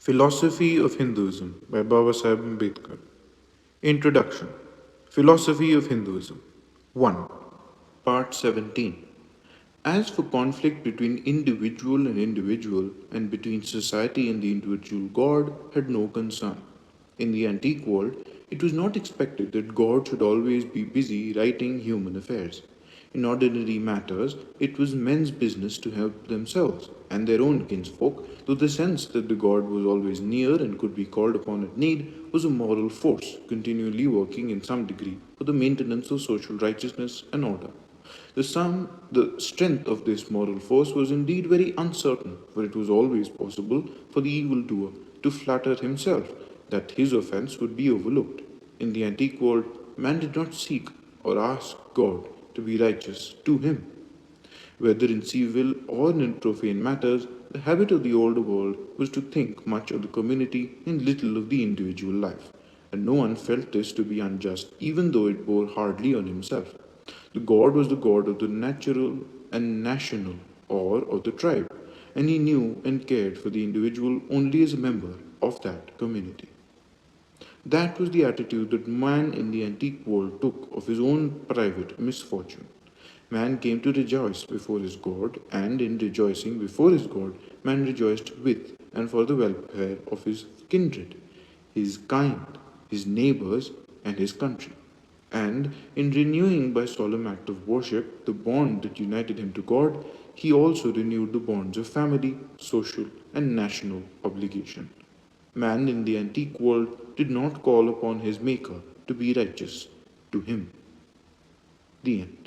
Philosophy of Hinduism by Babasaheb Ambedkar. Introduction. Philosophy of Hinduism 1. Part 17. As for conflict between individual and between society and the individual, God had no concern. In the antique world, it was not expected that God should always be busy righting human affairs. In ordinary matters, it was men's business to help themselves and their own kinsfolk, though the sense that the God was always near and could be called upon at need was a moral force, continually working in some degree for the maintenance of social righteousness and order. The strength of this moral force was indeed very uncertain, for it was always possible for the evildoer to flatter himself that his offense would be overlooked. In the antique world, man did not seek or ask God to be righteous to him. Whether in civil or in profane matters, the habit of the older world was to think much of the community and little of the individual life, and no one felt this to be unjust, even though it bore hardly on himself. The god was the god of the natural and national, or of the tribe, and he knew and cared for the individual only as a member of that community. That was the attitude that man in the antique world took of his own private misfortune. Man came to rejoice before his God, and in rejoicing before his God, man rejoiced with and for the welfare of his kindred, his kind, his neighbors, and his country. And in renewing by solemn act of worship the bond that united him to God, he also renewed the bonds of family, social, and national obligation. Man in the antique world did not call upon his Maker to be righteous to him. The end.